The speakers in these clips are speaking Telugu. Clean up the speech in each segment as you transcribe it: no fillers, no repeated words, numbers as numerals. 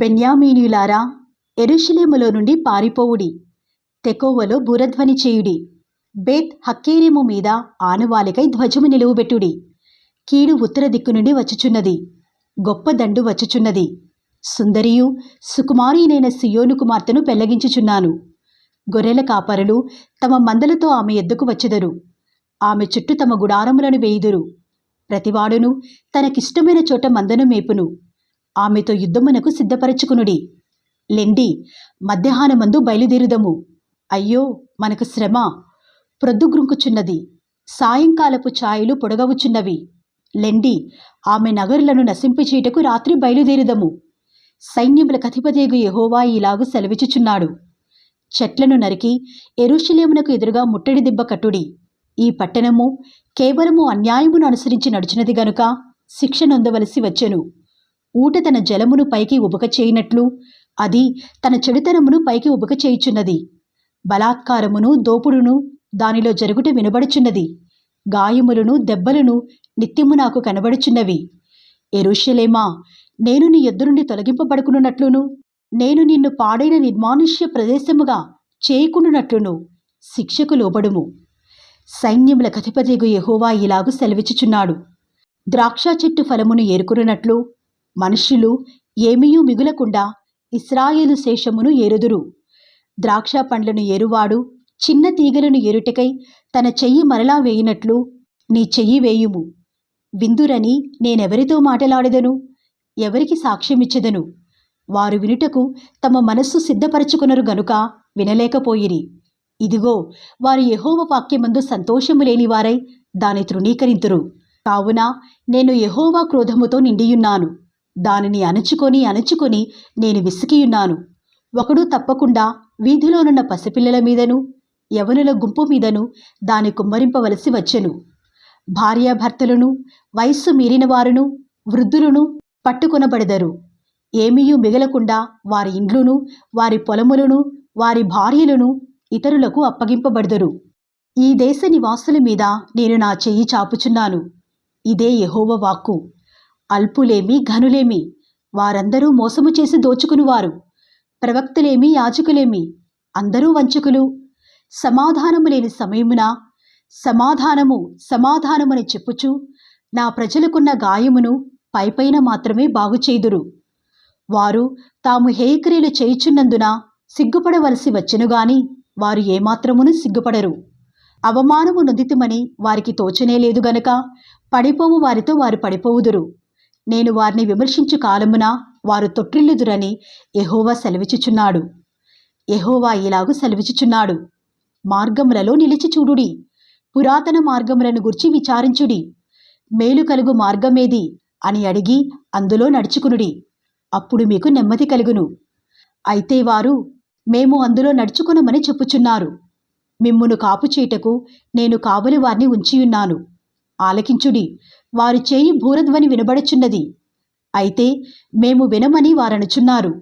బెన్యామీనీయులారా, యెరూషలేములో నుండి పారిపోవుడి, తెకోవలో బూరధ్వని చేయుడి, బేత్ హక్కేరెము మీద ఆనవాలికై ధ్వజము నిలువబెట్టుడి. కీడు ఉత్తర దిక్కు నుండి వచ్చుచున్నది, గొప్ప దండు వచ్చుచున్నది. సుందరియు సుకుమారియైన సియోను కుమార్తెను పెళ్లగించుచున్నాను. గొర్రెల కాపరులు తమ మందలతో ఆమె ఎద్దుకు వచ్చెదరు. ఆమె చుట్టూ తమ గుడారములను వేయుదురు. ప్రతివాడును తనకిష్టమైన చోట మందను మేపును. ఆమెతో యుద్ధమునకు సిద్ధపరచుకునుడి. లెండి, మధ్యాహ్నమందు బయలుదేరుదము. అయ్యో, మనకు శ్రమ! ప్రొద్దుగ్రుంకుచున్నది, సాయంకాలపు ఛాయలు పొడగవుచున్నవి. లెండి, ఆమె నగరులను నశింపచేయుటకు రాత్రి బయలుదేరుదము. సైన్యములకు అధిపతియగు యెహోవా ఇలాగు సెలవిచ్చుచున్నాడు. చెట్లను నరికి యెరూషలేమునకు ఎదురుగా ముట్టడి దిబ్బ కట్టుడి. ఈ పట్టణము కేవలము అన్యాయమును అనుసరించి నడిచినది గనుక శిక్ష నొందవలసి వచ్చెను. ఊట తన జలమును పైకి ఉబక చేయునట్లు అది తన చెడుతనమును పైకి ఉబక చేయుచున్నది. బలాత్కారమును దోపుడును దానిలో జరుగుట వినబడుచున్నది. గాయములను దెబ్బలను నిత్యము నాకు కనబడుచున్నవి. యెరూషలేమా, నేను నీ యొద్ద నుండి తొలగింపబడుకున్నట్లును, నేను నిన్ను పాడైన నిర్మానుష్య ప్రదేశముగా చేయకుండునట్లును శిక్షకు లోబడుము. సైన్యములకు అధిపతియగు యెహోవా ఇలాగు సెలవిచ్చుచున్నాడు. ద్రాక్ష చెట్టు ఫలమును ఏరుకున్నట్లు మనుష్యులు ఏమీయూ మిగులకుండా ఇశ్రాయేలు శేషమును ఏరుదురు. ద్రాక్ష పండ్లను ఏరువాడు చిన్న తీగలను ఏరుటకై తన చెయ్యి మరలా వేయునట్లు నీ చెయ్యి వేయుము. విందురని నేనెవరితో మాటలాడెదను? ఎవరికి సాక్ష్యమిచ్చెదను? వారు వినుటకు తమ మనస్సు సిద్ధపరచుకునరు గనుక వినలేకపోయిరి. ఇదిగో, వారు యెహోవా వాక్యమందు సంతోషము లేనివారై దాని తృణీకరింతురు. కావున నేను యెహోవా క్రోధముతో నిండియున్నాను. దానిని అణుచుకొని నేను విసికియున్నాను. ఒకడు తప్పకుండా వీధిలోనున్న పసిపిల్లల మీదను యవనుల గుంపు మీదను దాని కుమ్మరింపవలసి వచ్చెను. భార్యాభర్తలను, వయస్సు మీరిన వారును, వృద్ధులను పట్టుకొనబడెదరు. ఏమీయూ మిగలకుండా వారి ఇండ్లును, వారి పొలములను, వారి భార్యలను ఇతరులకు అప్పగింపబడెదరు. ఈ దేశ నివాసుల మీద నేను నా చెయ్యి చాపుచున్నాను. ఇదే యెహోవా వాక్కు. అల్పులేమి ఘనులేమి వారందరూ మోసము చేసి దోచుకునివారు. ప్రవక్తలేమి యాజకులేమి అందరూ వంచకులు. సమాధానము లేని సమయమున సమాధానము సమాధానమని చెప్పుచు నా ప్రజలకున్న గాయమును పైపైన మాత్రమే బాగుచేయుదురు. వారు తాము హేయక్రియలు చేయుచున్నందున సిగ్గుపడవలసి వచ్చెనుగాని వారు ఏమాత్రమును సిగ్గుపడరు. అవమానము నొందితిమని వారికి తోచనేలేదు గనుక పడిపోవు వారితో వారు పడిపోవుదురు. నేను వారిని విమర్శించు కాలమున వారు తొట్టిల్లుదురని యెహోవా సెలవిచ్చుచున్నాడు. యెహోవా ఇలాగు సెలవిచ్చుచున్నాడు. మార్గములలో నిలిచి చూడుడి, పురాతన మార్గములను గుర్చి విచారించుడి. మేలు కలుగు మార్గమేది అని అడిగి అందులో నడుచుకునుడి. అప్పుడు మీకు నెమ్మది కలుగును. అయితే వారు మేము అందులో నడుచుకునమని చెప్పుచున్నారు. మిమ్మును కాపుచేయుటకు నేను కావలి వారిని ఉంచియున్నాను. ఆలకించుడి, వారు చేయి భూరధ్వని వినబడుచున్నది. అయితే మేము వినమని వారనుచున్నారు.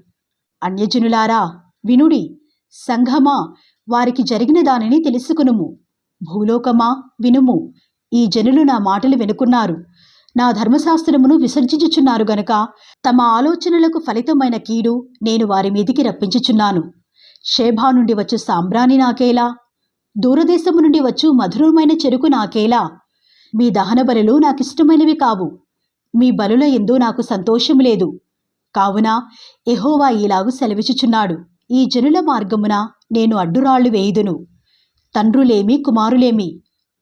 అన్యజనులారా వినుడి, సంఘమా వారికి జరిగిన దానిని తెలుసుకునుము. భూలోకమా వినుము, ఈ జనులు నా మాటలు వినుకున్నారు, నా ధర్మశాస్త్రమును విసర్జించుచున్నారు గనుక తమ ఆలోచనలకు ఫలితమైన కీడు నేను వారి మీదికి రప్పించుచున్నాను. షేబా నుండి వచ్చు సాంబ్రాణి నాకేలా? దూరదేశము నుండి వచ్చు మధురమైన చెరుకు నాకేలా? మీ దహన బలులు నాకిష్టమైనవి కావు, మీ బలుల యందు నాకు సంతోషము లేదు. కావున యెహోవా ఇలాగు సెలవిచ్చుచున్నాడు. ఈ జనుల మార్గమున నేను అడ్డురాళ్లు వేయుదును. తండ్రులేమి కుమారులేమి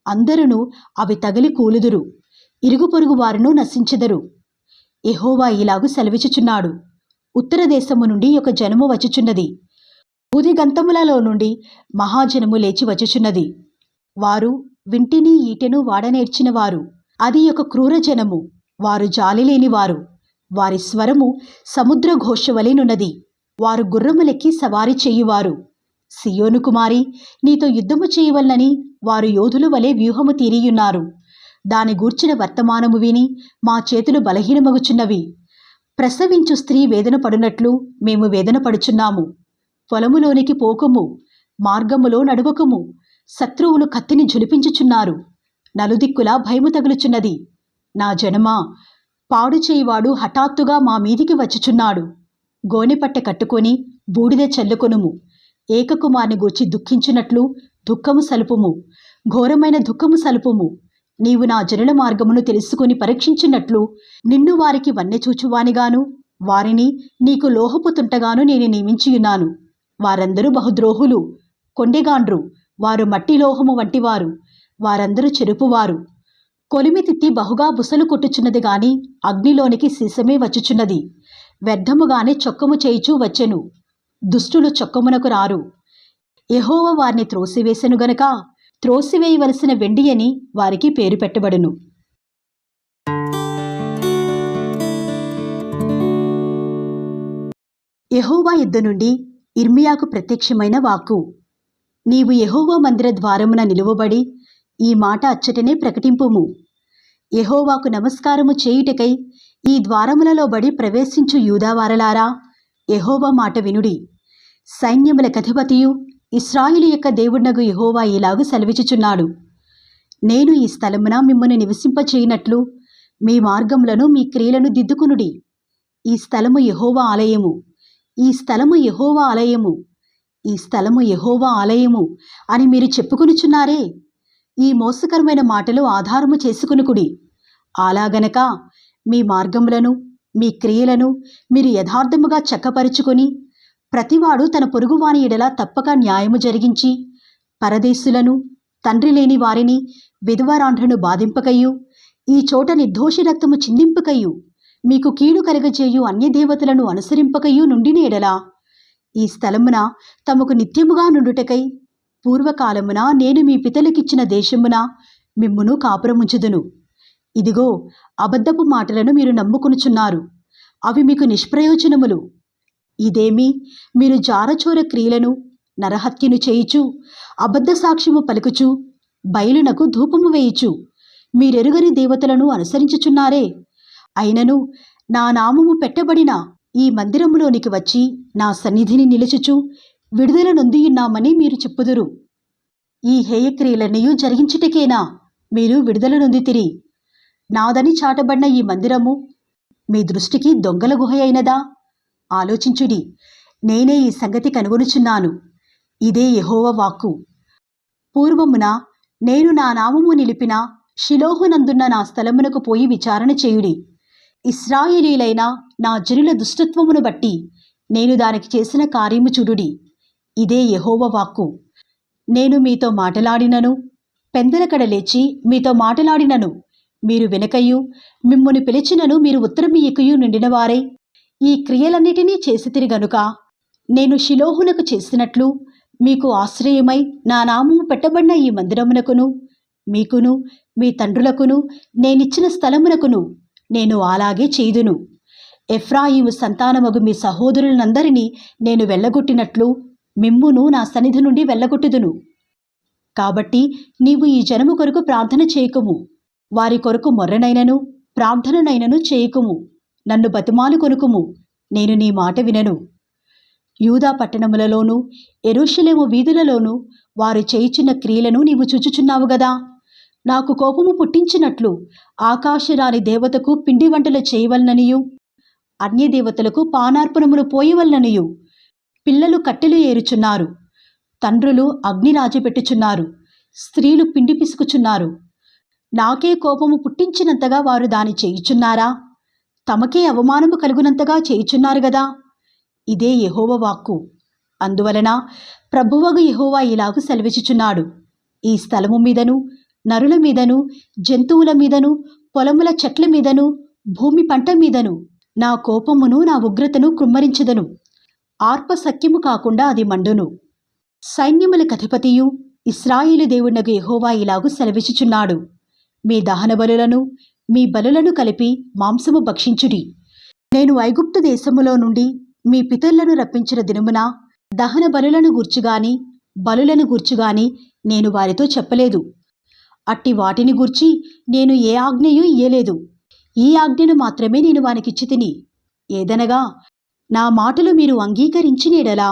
అందరును అవి తగిలి కూలుదురు. ఇరుగు పొరుగు వారును నశించెదరు. యెహోవా ఇలాగు సెలవిచ్చుచున్నాడు. ఉత్తర దేశము నుండి ఒక జనము వచ్చుచున్నది. భూదిగంతములలో నుండి మహాజనము లేచి వచ్చుచున్నది. వారు వింటిని ఈటెను వాడనేర్చినవారు. అది ఒక క్రూర జనము. వారు జాలిలేనివారు. వారి స్వరము సముద్ర ఘోషవలెనున్నది. వారు గుర్రములెక్కి సవారి చేయువారు. సియోను కుమారి, నీతో యుద్ధము చేయవలనని వారు యోధుల వలె వ్యూహము తీరియున్నారు. దాని గూర్చిన వర్తమానము విని మా చేతులు బలహీనమగుచున్నవి. ప్రసవించు స్త్రీ వేదన పడునట్లు మేము వేదన పడుచున్నాము. పొలములోనికి పోకుము, మార్గములో నడువకుము. శత్రువులు కత్తిని జులిపించుచున్నారు. నలుదిక్కులా భయము తగులుచున్నది. నా జనమా, పాడు చేయువాడు హఠాత్తుగా మా మీదికి వచ్చుచున్నాడు. గోనెపట్టె కట్టుకొని బూడిద చల్లుకొనుము. ఏకకుమారుని గూర్చి దుఃఖించున్నట్లు దుఃఖము సలుపుము, ఘోరమైన దుఃఖము సలుపుము. నీవు నా జనుల మార్గమును తెలుసుకుని పరీక్షించున్నట్లు నిన్ను వారికి వన్నెచూచువానిగాను వారిని నీకు లోహపుతుంటగాను నేను నియమించియున్నాను. వారందరూ బహుద్రోహులు, కొండెగాండ్రు, వారు మట్టి లోహము వంటివారు, వారందరూ చెరుపువారు. కొలిమితిత్తి బహుగా బుసలు కొట్టుచున్నది గాని అగ్నిలోనికి సీసమే వచ్చుచున్నది. వ్యర్థముగానే చొక్కము చేయిచూ వచ్చెను. దుష్టులు చొక్కమునకు రారు. యెహోవా వారిని త్రోసివేసెను గనక త్రోసివేయవలసిన వెండి అని వారికి పేరు పెట్టబడును. యెహోవా యుద్ధ నుండి ఇర్మియాకు ప్రత్యక్షమైన వాక్కు. నీవు యెహోవా మందిర ద్వారమున నిలువబడి ఈ మాట అచ్చటనే ప్రకటింపుము. యెహోవాకు నమస్కారము చేయుటకై ఈ ద్వారములలో బడి ప్రవేశించు యూదావారలారా, యెహోవా మాట వినుడి. సైన్యములకధిపతియు ఇశ్రాయేలు యొక్క దేవుడనగు యెహోవా ఇలాగు సెలవిచ్చుచున్నాడు. నేను ఈ స్థలమున మిమ్మల్ని నివసింపచేయునట్లు మీ మార్గములను మీ క్రియలను దిద్దుకునుడి. ఈ స్థలము యెహోవా ఆలయము, ఈ స్థలము యెహోవా ఆలయము, ఈ స్థలము యెహోవా ఆలయము అని మీరు చెప్పుకొనుచున్నారే. ఈ మోసకరమైన మాటలు ఆధారము చేసుకునుకుడి. అలాగనక మీ మార్గములను మీ క్రియలను మీరు యథార్థముగా చక్కపరుచుకొని ప్రతివాడు తన పొరుగువాని ఎడల తప్పక న్యాయము జరిగించి పరదేశులను, తండ్రి లేని వారిని, విధవరాండ్రను బాధింపకయు ఈ చోట నిర్దోషి రక్తము చిందింపకయు మీకు కీడు కలగజేయు అన్యదేవతలను అనుసరింపకయు నుండిన ఎడల ఈ స్థలమున తమకు నిత్యముగా నుండుటకై పూర్వకాలమున నేను మీ పితలకిచ్చిన దేశమున మిమ్మును కాపురముంచుదును. ఇదిగో, అబద్ధపు మాటలను మీరు నమ్ముకొనుచున్నారు, అవి మీకు నిష్ప్రయోజనములు. ఇదేమి, మీరు జారచోర క్రియలను, నరహత్యను చేయుచు, అబద్ధ సాక్ష్యము పలుకుచు, బయలునకు ధూపము వేయుచు, మీరెరుగని దేవతలను అనుసరించుచున్నారే. అయినను నా నామము పెట్టబడిన ఈ మందిరములోనికి వచ్చి నా సన్నిధిని నిలుచుచు విడుదల నొందియున్నామని మీరు చెప్పుదురు. ఈ హేయక్రియలన్నయూ జరిగించుటకేనా మీరు విడుదల నొందితిరి? నాదని చాటబడిన ఈ మందిరము మీ దృష్టికి దొంగల గుహ అయినదా? ఆలోచించుడి. నేనే ఈ సంగతి కనుగొనుచున్నాను. ఇదే యెహోవా వాక్కు. పూర్వమున నేను నా నామము నిలిపిన షిలోహునందున్న నా స్థలమునకు పోయి విచారణ చేయుడి. ఇశ్రాయేలీలైన నా జనుల దుష్టత్వమును బట్టి నేను దానికి చేసిన కార్యము చూడుడి. ఇదే యెహోవా వాక్కు. నేను మీతో మాటలాడినను, పెందలకడ లేచి మీతో మాటలాడినను మీరు వినకయు, మిమ్మును పిలిచినను మీరు ఉత్తరమియ్యకయు నిండినవారై ఈ క్రియలన్నిటినీ చేసితిరి గనుక నేను షిలోహునకు చేసినట్లు మీకు ఆశ్రయమై నా నామము పెట్టబడిన ఈ మందిరమునకును మీకును మీ తండ్రులకును నేనిచ్చిన స్థలమునకును నేను అలాగే చేయుదును. ఎఫ్రాయిము సంతానమగు మీ సహోదరులందరినీ నేను వెళ్ళగొట్టినట్లు మిమ్మును నా సన్నిధి నుండి వెళ్ళగొట్టుదును. కాబట్టి నీవు ఈ జనము కొరకు ప్రార్థన చేయకుము, వారి కొరకు మొర్రనైనను ప్రార్థననైనను చేయకుము. నన్ను బతిమాలు కొనుకుము, నేను నీ మాట వినను. యూదా పట్టణములలోనూ యెరూషలేము వీధులలోనూ వారు చేయుచున్న క్రియలను నీవు చూచుచున్నావు గదా. నాకు కోపము పుట్టించినట్లు ఆకాశరాని దేవతకు పిండి వంటలు చేయవలననియు అన్యదేవతలకు పానార్పణములు పోయవలననియు పిల్లలు కట్టెలు ఏరుచున్నారు, తండ్రులు అగ్ని రాజపెట్టుచున్నారు, స్త్రీలు పిండి పిసుకుచున్నారు. నాకే కోపము పుట్టించినంతగా వారు దాని చేయుచున్నారా? తమకే అవమానము కలుగునంతగా చేయుచున్నారు గదా. ఇదే యెహోవా వాక్కు. అందువలన ప్రభువగు యెహోవా ఇలాగు సెలవిచ్చుచున్నాడు. ఈ స్థలము మీదను, నరుల మీదను, జంతువుల మీదను, పొలముల చెట్ల మీదను, భూమి పంట మీదను నా కోపమును నా ఉగ్రతను కృమ్మరించెదను. ఆర్ప సఖ్యము కాకుండా అది మండును. సైన్యములకు అధిపతియు ఇశ్రాయేలు దేవుడనగు యెహోవా ఇలాగు సెలవిచ్చుచున్నాడు. మీ దహన బలులను మీ బలులను కలిపి మాంసము భక్షించుడి. నేను ఐగుప్తు దేశములో నుండి మీ పితరులను రప్పించిన దినమున దహన బలులను గూర్చుగాని బలులను గూర్చుగాని నేను వారితో చెప్పలేదు. అట్టి వాటిని గూర్చి నేను ఏ ఆజ్ఞయూ ఇయ్యలేదు. ఈ ఆజ్ఞను మాత్రమే నేను వానికిచ్చి తిని, ఏదనగా నా మాటలు మీరు అంగీకరించిన యెడల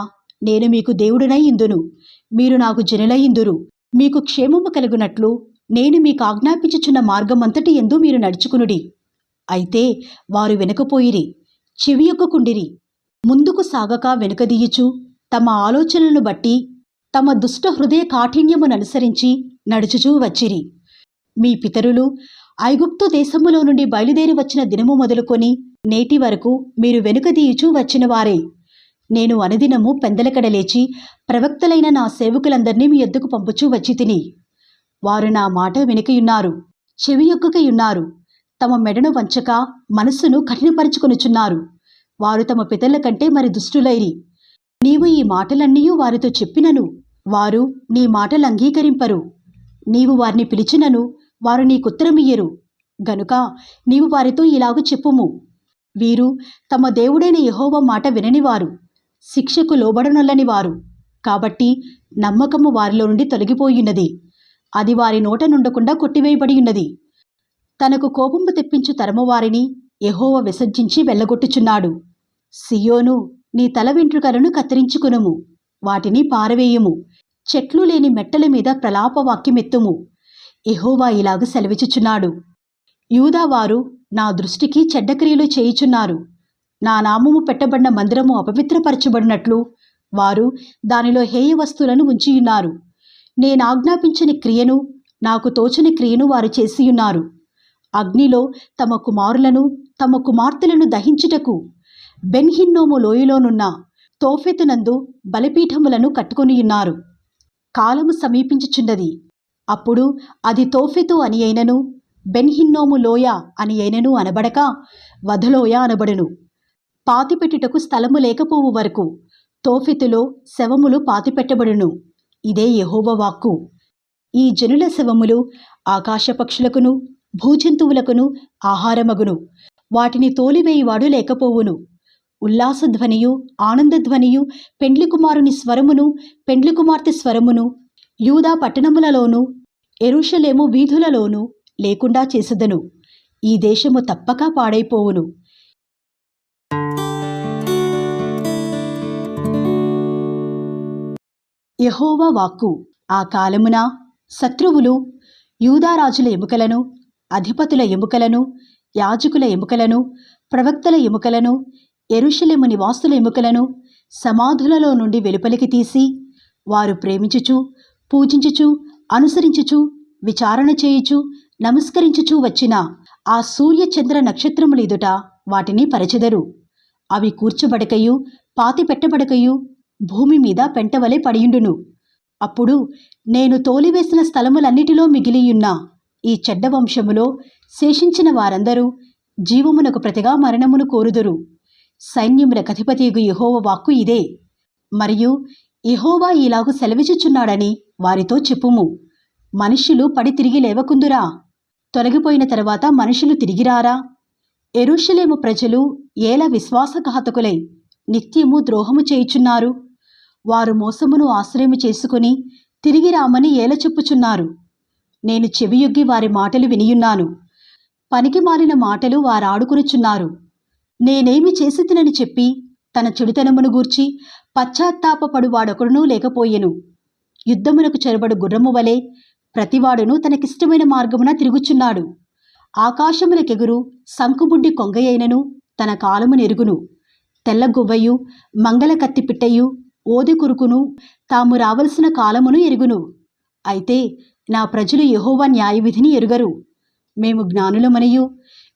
నేను మీకు దేవుడనై ఇందును, మీరు నాకు జనులై ఇందురు. మీకు క్షేమము కలుగునట్లు నేను మీకు ఆజ్ఞాపించుచున్న మార్గమంతటి యందు మీరు నడుచుకునుడి. అయితే వారు వెనకపోయిరి, చెవియొక్కకుండిరి. ముందుకు సాగక వెనుకదీయుచు తమ ఆలోచనలను బట్టి తమ దుష్ట హృదయ కాఠిన్యముననుసరించి నడుచుచూ వచ్చిరి. మీ పితరులు ఐగుప్తు దేశములో నుండి బయలుదేరి వచ్చిన దినము మొదలుకొని నేటి వరకు మీరు వెనుకదీయుచూ వచ్చిన వారే. నేను అనుదినము పెందలకడ లేచి ప్రవక్తలైన నా సేవకులందరినీ మీ యొద్దకు పంపుచూ వచ్చి తిని. వారు నా మాట వెనుకయున్నారు, చెవియొక్కకయున్నారు. తమ మెడను వంచక మనస్సును కఠినపరుచుకొనుచున్నారు. వారు తమ పితరుల కంటే మరి దుష్టులైరి. నీవు ఈ మాటలన్నీ వారితో చెప్పినను వారు నీ మాటలు అంగీకరింపరు. నీవు వారిని పిలిచినను వారు నీకుత్తరమియ్యరు. గనుక నీవు వారితో ఇలాగు చెప్పుము, వీరు తమ దేవుడైన యెహోవా మాట విననివారు, శిక్షకు లోబడనొల్లని వారు. కాబట్టి నమ్మకము వారిలో నుండి తొలగిపోయినది, అది వారి నోట నుండకుండా కొట్టివేయబడి ఉన్నది. తనకు కోపము తెప్పించు తరమువారిని యెహోవా విసర్జించి వెళ్ళగొట్టుచున్నాడు. సియోను, నీ తల వెంట్రుకలను కత్తిరించుకునుము, వాటిని పారవేయుము, చెట్లు లేని మెట్టల మీద ప్రలాపవాక్యమెత్తుము. యెహోవా ఇలాగ సెలవిచ్చుచున్నాడు, యూదావారు నా దృష్టికి చెడ్డక్రియలు చేయుచున్నారు. నా నామము పెట్టబడిన మందిరము అపవిత్రపరచబడినట్లు వారు దానిలో హేయ వస్తువులను ఉంచియున్నారు. నేనాజ్ఞాపించని క్రియను, నాకు తోచని క్రియను వారు చేసియున్నారు. అగ్నిలో తమ కుమారులను తమ కుమార్తెలను దహించుటకు బెన్హిన్నోము లోయలోనున్న తోఫెతునందు బలిపీఠములను కట్టుకొనియున్నారు. కాలము సమీపించుచున్నది, అప్పుడు అది తోఫెతు అని అయినను బెన్హిన్నోము లోయ అని అయినను అనబడక వధలోయ అనబడును. పాతిపెట్టుటకు స్థలము లేకపోవు వరకు తోఫెతులో శవములు పాతిపెట్టబడును. ఇదే యెహోవా వాక్కు. ఈ జనుల శవములు ఆకాశ పక్షులకును భూజంతువులకును ఆహారమగును. వాటిని తోలివేయువాడు లేకపోవును. ఉల్లాసధ్వనియు ఆనందధ్వనియు పెండ్లి కుమారుని స్వరమును పెండ్లి కుమార్తె స్వరమును యూదా పట్టణములలోనూ యెరూషలేము వీధులలోనూ లేకుండా చేసెదను. ఈ దేశము తప్పక పాడైపోవును. యెహోవా వాక్కు. ఆ కాలమున శత్రువులు యూదారాజుల ఎముకలను, అధిపతుల ఎముకలను, యాజకుల ఎముకలను, ప్రవక్తల ఎముకలను, యెరూషలేము నివాసుల ఎముకలను సమాధులలో నుండి వెలుపలికి తీసి, వారు ప్రేమించుచు పూజించుచు అనుసరించుచు విచారణ చేయుచు నమస్కరించుచూ వచ్చిన ఆ సూర్య చంద్ర నక్షత్రముల ఎదుట వాటిని పరచెదరు. అవి కూర్చబడకయు పాతిపెట్టబడకయు భూమి మీద పెంటవలె పడియుండును. అప్పుడు నేను తోలివేసిన స్థలములన్నిటిలో మిగిలియున్న ఈ చెడ్డ వంశములో శేషించిన వారందరూ జీవమునకు ప్రతిగా మరణమును కోరుదురు. సైన్యములకు అధిపతియగు యెహోవా వాక్కు ఇదే. మరియు యెహోవా ఇలాగు సెలవిచ్చుచున్నాడని వారితో చెప్పుము, మనుష్యులు పడి తిరిగి లేవకుందురా? తొలగిపోయిన తరువాత మనుషులు తిరిగిరారా? యెరూషలేము ప్రజలు ఏల విశ్వాసఘాతకులై నిత్యము ద్రోహము చేయుచున్నారు. వారు మోసమును ఆశ్రయము చేసుకుని తిరిగి రామని ఏల చెప్పుచున్నారు. నేను చెవియొగ్గి వారి మాటలు వినియున్నాను. పనికి మాలిన మాటలు వారాడుకునుచున్నారు. నేనేమి చేసితినని చెప్పి తన చెడుతనమును గూర్చి పశ్చాత్తాపపడువాడొకడునూ లేకపోయెను. యుద్ధమునకు చెరబడు గుర్రము వలె ప్రతివాడును తనకిష్టమైన మార్గమున తిరుగుచున్నాడు. ఆకాశములకెగురు సంకుబుడ్డి కొంగయైనను తన కాలము నెరుగును. తెల్లగువ్వయు మంగళ కత్తిపిట్టయు ఓది కురుకును తాము రావలసిన కాలమును ఎరుగును. అయితే నా ప్రజలు యెహోవా న్యాయవిధిని ఎరుగరు. మేము జ్ఞానులమనియు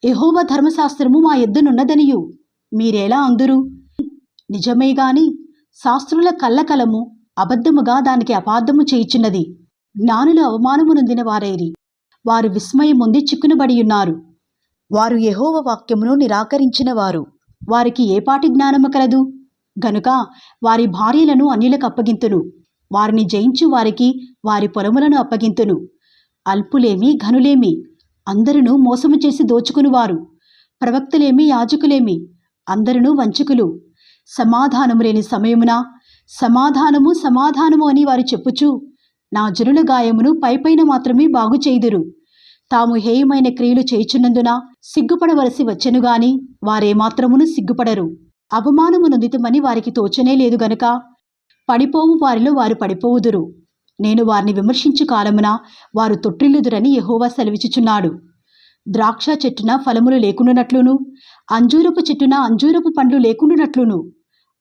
యెహోవా ధర్మశాస్త్రము మా యొద్దనున్నదనియు మీరేలా అందురు? నిజమే గాని శాస్త్రుల కల్లకలము అబద్ధముగా దానికి అపార్థము చేయుచున్నది. జ్ఞానులు అవమానము నొందిన వారైరి. వారు విస్మయముంది చిక్కునబడియున్నారు. వారు యెహోవా వాక్యమును నిరాకరించిన వారు. వారికి ఏపాటి జ్ఞానము కలదు? గనుక వారి భార్యలను అన్యులకు అప్పగింతును. వారిని జయించు వారికి వారి పొలములను అప్పగింతును. అల్పులేమి ఘనులేమి అందరును మోసము చేసి దోచుకునివారు. ప్రవక్తలేమి యాజకులేమి అందరును వంచకులు. సమాధానము లేని సమయమున సమాధానము సమాధానము అని వారు చెప్పుచు నా జనుల గాయమును పైపైన మాత్రమే బాగు చేయుదురు. తాము హేయమైన క్రియలు చేయుచున్నందున సిగ్గుపడవలసి వచ్చెనుగాని వారేమాత్రమును సిగ్గుపడరు. అవమానము నొందితమని వారికి తోచనే లేదు గనుక పడిపోవు వారిలో వారు పడిపోవుదురు. నేను వారిని విమర్శించు కాలమున వారు తొట్టిల్లుదురని యెహోవా సెలవిచ్చుచున్నాడు. ద్రాక్ష చెట్టున ఫలములు లేకుండునట్లును అంజూరపు చెట్టున అంజూరపు పండ్లు లేకుండునట్లును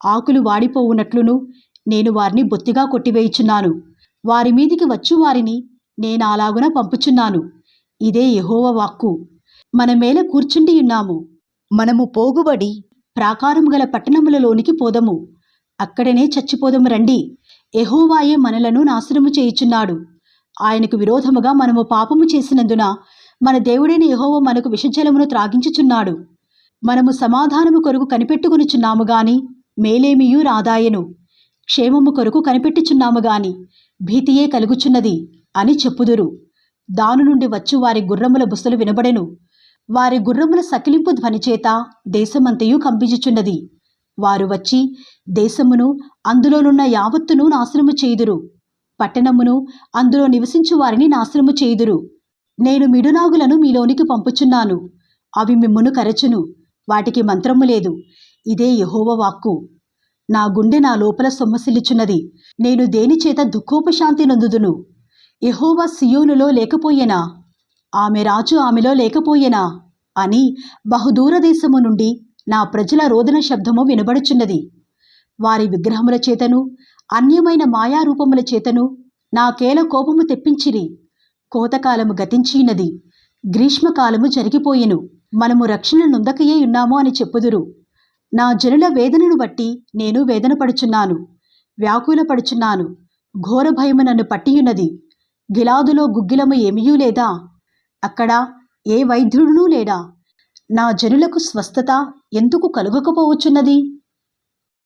ఆకులు వాడిపోవునట్లును నేను వారిని బొత్తిగా కొట్టివేయుచున్నాను. వారి మీదికి వచ్చు వారిని నేను అలాగున పంపుచున్నాను. ఇదే యెహోవా వాక్కు. మనమేల కూర్చుండి ఉన్నాము. మనము పోగుబడి ప్రాకారము గల పట్టణములలోనికి పోదము. అక్కడనే చచ్చిపోదము రండి. యెహోవాయే మనలను నాశనము చేయుచున్నాడు. ఆయనకు విరోధముగా మనము పాపము చేసినందున మన దేవుడైన యెహోవా మనకు విషజలమును త్రాగించుచున్నాడు. మనము సమాధానము కొరకు కనిపెట్టుకొనుచున్నాము గాని మేలేమియూ రాదాయను. క్షేమము కొరకు కనిపెట్టుచున్నాము గాని భీతియే కలుగుచున్నది అని చెప్పుదురు. దాని నుండి వచ్చు వారి గుర్రముల బుసలు వినబడెను. వారి గుర్రముల సకిలింపు ధ్వనిచేత దేశమంతయు కంపించుచున్నది. వారు వచ్చి దేశమును అందులోనున్న యావత్తును నాశనము చేయుదురు. పట్టణమును అందులో నివసించు వారిని నాశనము చేయుదురు. నేను మిడునాగులను మీలోనికి పంపుచున్నాను. అవి మిమ్మును కరచును. వాటికి మంత్రము లేదు. ఇదే యెహోవా వాక్కు. నా గుండె నా లోపల సొమ్మసిల్లుచున్నది. నేను దేనిచేత దుఃఖోపశాంతి నొందుదును? యెహోవా సియోనులో లేకపోయెనా? ఆమె రాజు ఆమెలో లేకపోయెనా అని బహుదూర దేశము నుండి నా ప్రజల రోదన శబ్దము వినబడుచున్నది. వారి విగ్రహముల చేతను అన్యమైన మాయారూపముల చేతను నాకేల కోపము తెప్పించిరి. కోతకాలము గతించినది, గ్రీష్మకాలము జరిగిపోయెను. మనము రక్షణ నొందకయే ఉన్నాము అని చెప్పుదురు. నా జనుల వేదనను బట్టి నేను వేదన పడుచున్నాను, వ్యాకుల పడుచున్నాను. ఘోర భయము నన్ను పట్టియున్నది. గిలాదులో గుగ్గిలము ఏమీయూ లేదా? అక్కడ ఏ వైద్యుడునూ లేడా? నా జనులకు స్వస్థత ఎందుకు కలుగకపోవచ్చున్నది?